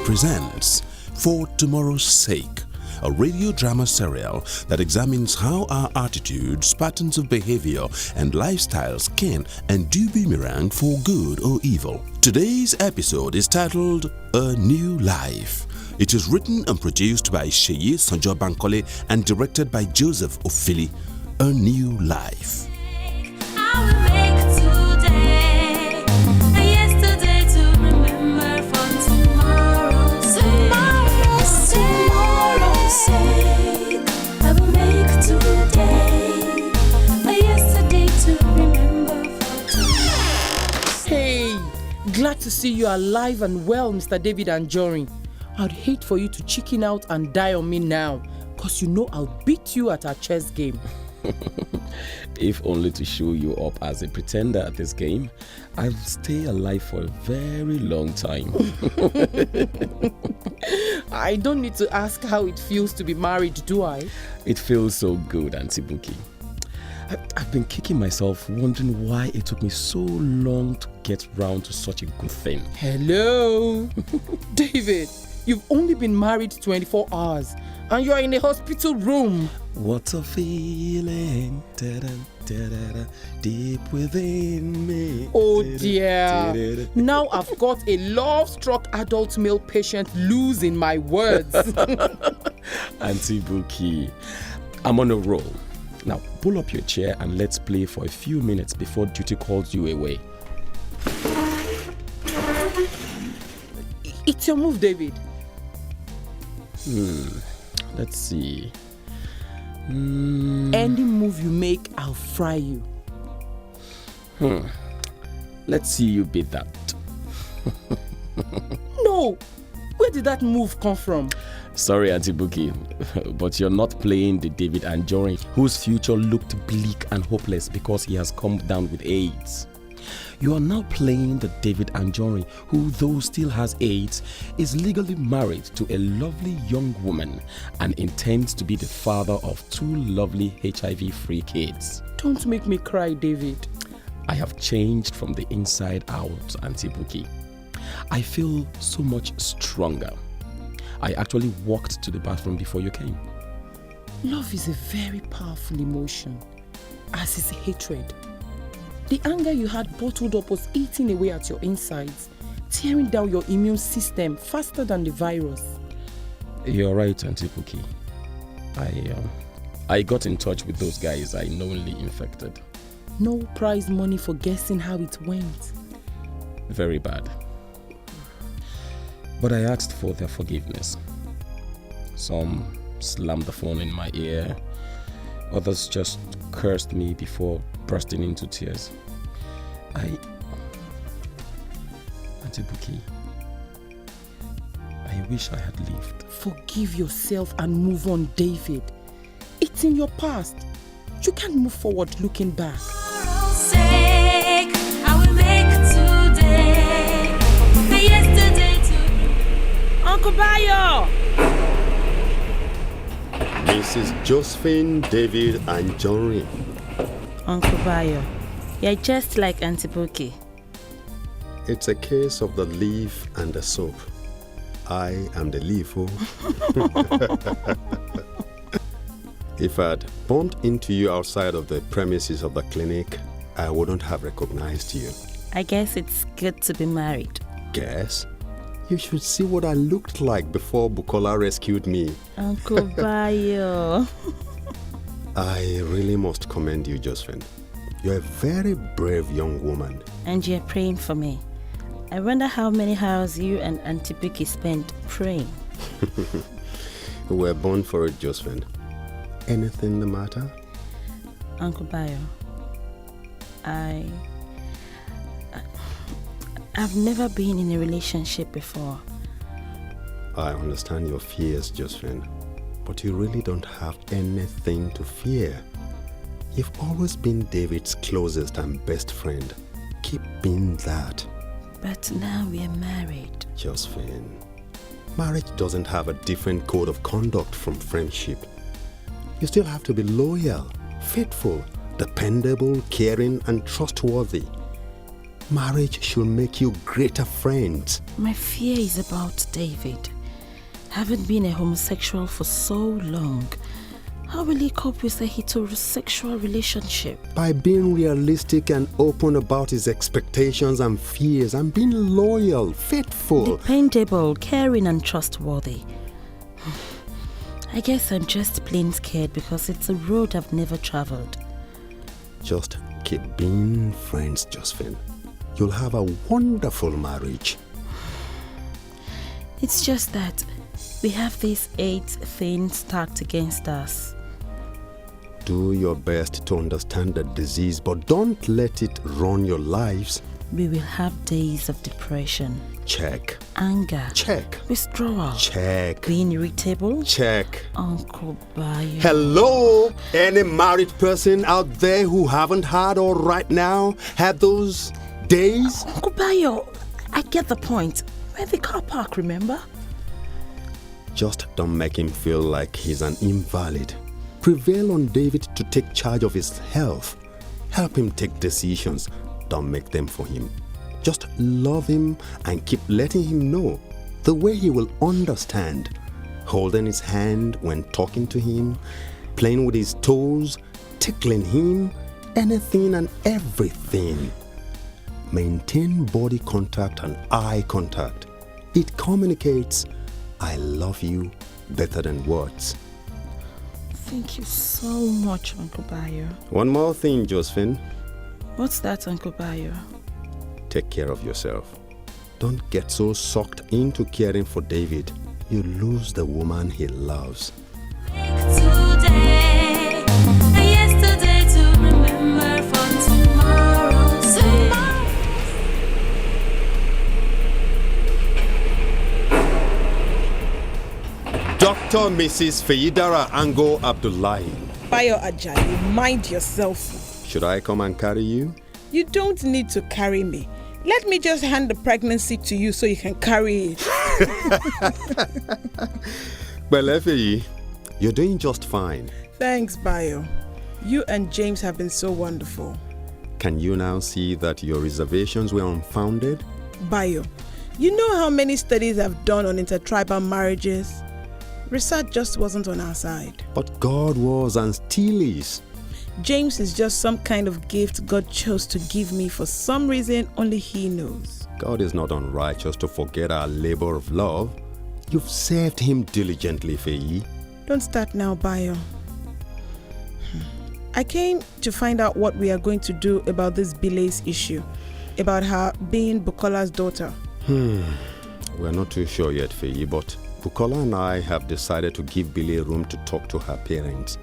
presents For Tomorrow's Sake, a radio drama serial that examines how our attitudes, patterns of behavior, and lifestyles can and do boomerang for good or evil. Today's episode is titled A New Life. It is written and produced by Seyi Sanjo Bankole and directed by Joseph Ofili. A New Life. Hey, glad to see you alive and well, Mr. David Anjorin. I'd hate for you to chicken out and die on me now, cause you know I'll beat you at our chess game. If only to show you up as a pretender at this game, I'll stay alive for a very long time. I don't need to ask how it feels to be married, do I? It feels so good, Auntie Buki. I've been kicking myself wondering why it took me so long to get round to such a good thing. Hello? David, you've only been married 24 hours and you're in a hospital room. What a feeling, deep within me. Oh dear. Now I've got a love-struck adult male patient losing my words. Auntie Buki, I'm on a roll. Now pull up your chair and let's play for a few minutes before duty calls you away. It's your move, David. Let's see. Any move you make, I'll fry you. Let's see you beat that. No! Where did that move come from? Sorry, Auntie Buki, but you're not playing the David Anjorin, whose future looked bleak and hopeless because he has come down with AIDS. You are now playing the David Anjorin, who, though still has AIDS, is legally married to a lovely young woman and intends to be the father of 2 lovely HIV-free kids. Don't make me cry, David. I have changed from the inside out, Auntie Buki. I feel so much stronger. I actually walked to the bathroom before you came. Love is a very powerful emotion, as is hatred. The anger you had bottled up was eating away at your insides, tearing down your immune system faster than the virus. You're right, Auntie Buki. I got in touch with those guys I knowingly infected. No prize money for guessing how it went. Very bad. But I asked for their forgiveness. Some slammed the phone in my ear. Others just cursed me before bursting into tears. Auntie Buki, I wish I had lived. Forgive yourself and move on, David. It's in your past. You can't move forward looking back. Uncle Bayo! Mrs. Josephine David Anjorin. Uncle Bayo, you're just like Auntie Buki. It's a case of the leaf and the soap. I am the leaf, oh. If I'd bumped into you outside of the premises of the clinic, I wouldn't have recognized you. I guess it's good to be married. Guess? You should see what I looked like before Bukola rescued me. Uncle Bayo. I really must commend you, Josephine. You're a very brave young woman. And you're praying for me. I wonder how many hours you and Auntie Buki spent praying. We were born for it, Josephine. Anything the matter? Uncle Bayo, I've never been in a relationship before. I understand your fears, Josephine, but you really don't have anything to fear. You've always been David's closest and best friend. Keep being that. But now we're married. Josephine, marriage doesn't have a different code of conduct from friendship. You still have to be loyal, faithful, dependable, caring, and trustworthy. Marriage should make you greater friends. My fear is about David. Having been a homosexual for so long, how will he cope with a heterosexual relationship? By being realistic and open about his expectations and fears, and being loyal, faithful. Dependable, caring and trustworthy. I guess I'm just plain scared because it's a road I've never traveled. Just keep being friends, Josephine. You'll have a wonderful marriage. It's just that we have this AIDS thing stacked against us. Do your best to understand the disease, but don't let it run your lives. We will have days of depression, Check. anger, Check. withdrawal, Check. being irritable. Check. Uncle Bayo. Hello? Any married person out there who haven't had or right now had those days? Uncle Bayo, I get the point. We're at the car park, remember? Just don't make him feel like he's an invalid. Prevail on David to take charge of his health. Help him take decisions. Don't make them for him. Just love him and keep letting him know the way he will understand. Holding his hand when talking to him, playing with his toes, tickling him, anything and everything. Maintain body contact and eye contact. It communicates, I love you, better than words. Thank you so much, Uncle Bayo. One more thing, Josephine. What's that, Uncle Bayo? Take care of yourself. Don't get so sucked into caring for David. You lose the woman he loves. Today, yesterday to remember for tomorrow's sake. Dr. Mrs. Feidara Ango Abdullahi. Bayo Ajayi, mind yourself. Should I come and carry you? You don't need to carry me. Let me just hand the pregnancy to you so you can carry it. Well, Efeyi, you're doing just fine. Thanks, Bayo. You and James have been so wonderful. Can you now see that your reservations were unfounded? Bayo, you know how many studies I've done on intertribal marriages? Research just wasn't on our side. But God was and still is. James is just some kind of gift God chose to give me for some reason only He knows. God is not unrighteous to forget our labor of love. You've served Him diligently, Feyi. Don't start now, Bayo. I came to find out what we are going to do about this Bile's issue, about her being Bukola's daughter. We're not too sure yet, Feyi, but Bukola and I have decided to give Bile room to talk to her parents.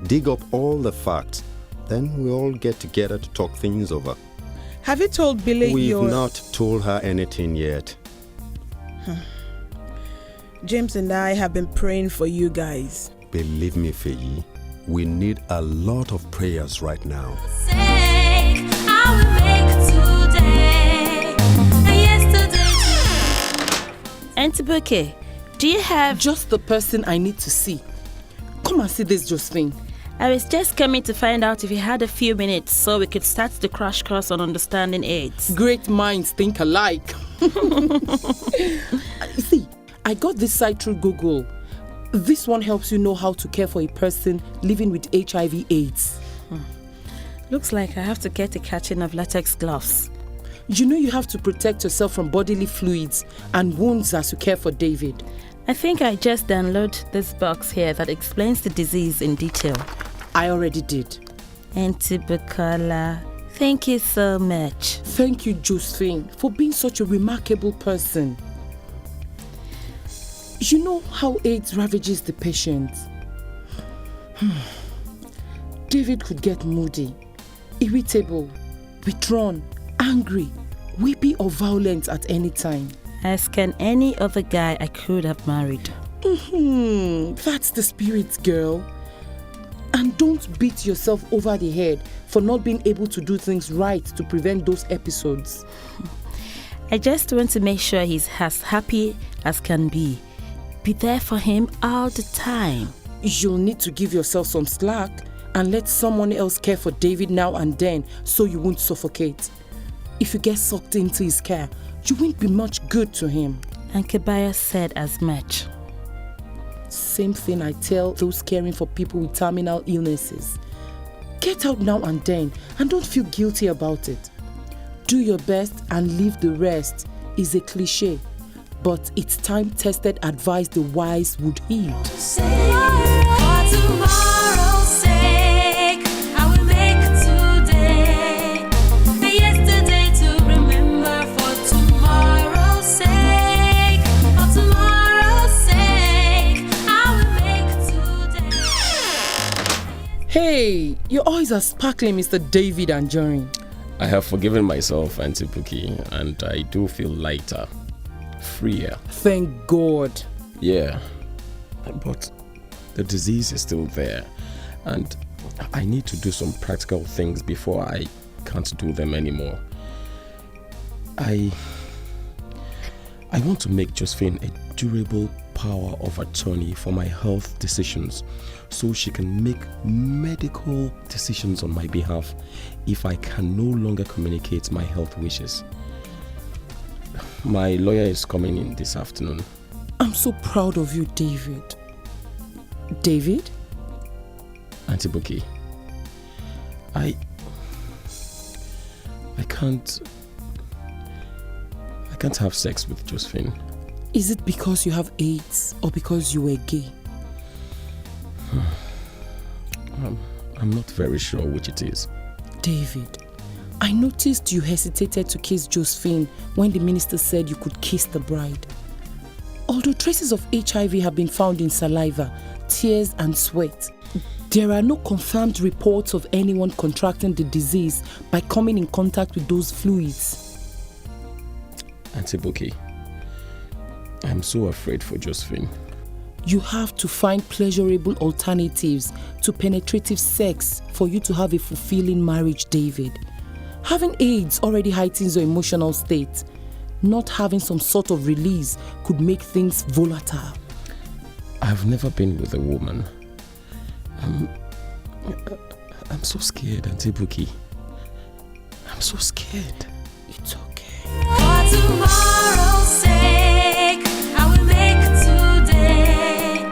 Dig up all the facts, then we all get together to talk things over. Have you told Bile We've not told her anything yet. James and I have been praying for you guys. Believe me, Feyi, we need a lot of prayers right now. I will make today, yesterday. Auntie Buke, do you have... Just the person I need to see. Come and see this, Josephine. I was just coming to find out if you had a few minutes so we could start the crash course on understanding AIDS. Great minds think alike. See, I got this site through Google. This one helps you know how to care for a person living with HIV/AIDS. Looks like I have to get a catching of latex gloves. You know you have to protect yourself from bodily fluids and wounds as you care for David. I think I just download this box here that explains the disease in detail. I already did. Auntie Bukola, thank you so much. Thank you, Josephine, for being such a remarkable person. You know how AIDS ravages the patient. David could get moody, irritable, withdrawn, angry, weepy or violent at any time. As can any other guy I could have married. That's the spirit, girl. And don't beat yourself over the head for not being able to do things right to prevent those episodes. I just want to make sure he's as happy as can be. Be there for him all the time. You'll need to give yourself some slack and let someone else care for David now and then so you won't suffocate. If you get sucked into his care, you won't be much good to him. And Kebaya said as much. Same thing I tell those caring for people with terminal illnesses. Get out now and then and don't feel guilty about it. Do your best and leave the rest is a cliche, but it's time-tested advice the wise would heed. For tomorrow's sake, I will make today a yesterday to remember. For tomorrow's sake, for tomorrow's sake, I will make today. Hey, your eyes are sparkling, Mr. David Anjorin. I have forgiven myself, Auntie Bookie, and I do feel lighter, freer. Thank God. Yeah, but the disease is still there, and I need to do some practical things before I can't do them anymore. I want to make Josephine a durable power of attorney for my health decisions, so she can make medical decisions on my behalf if I can no longer communicate my health wishes. My lawyer is coming in this afternoon. I'm so proud of you, David. David? Auntie Bookie, I can't have sex with Josephine. Is it because you have AIDS or because you were gay? I'm not very sure which it is. David, I noticed you hesitated to kiss Josephine when the minister said you could kiss the bride. Although traces of HIV have been found in saliva, tears and sweat, there are no confirmed reports of anyone contracting the disease by coming in contact with those fluids. Auntie Bookie, I'm so afraid for Josephine. You have to find pleasurable alternatives to penetrative sex for you to have a fulfilling marriage, David. Having AIDS already heightens your emotional state. Not having some sort of release could make things volatile. I've never been with a woman. I'm so scared, Auntie Bookie. I'm so scared. It's okay. For tomorrow's sake, I will make today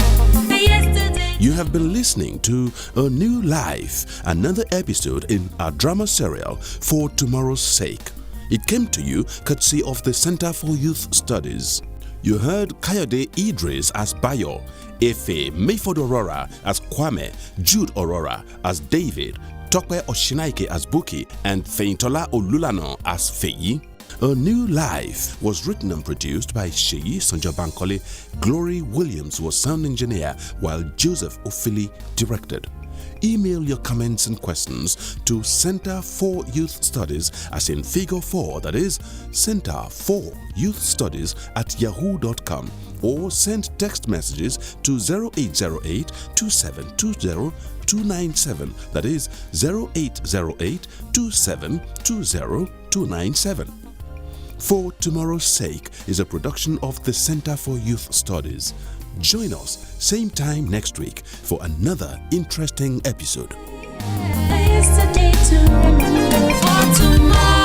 a yesterday. You have been listening to A New Life, another episode in our drama serial For Tomorrow's Sake. It came to you courtesy of the Center for Youth Studies. You heard Kayode Idris as Bayo, Efe Mayford Aurora as Kwame, Jude Aurora as David, Tokwe Oshinaike as Buki, and Feintola Olulano as Feyi. A New Life was written and produced by Sheyi Sanjabankole. Glory Williams was sound engineer, while Joseph Ofili directed. Email your comments and questions to Center for Youth Studies, as in figure 4, that is Center for Youth Studies @yahoo.com, or send text messages to 0808 2720 297, that is 0808 2720 297. For Tomorrow's Sake is a production of the Center for Youth Studies. Join us same time next week for another interesting episode. A yesterday to remember. For tomorrow.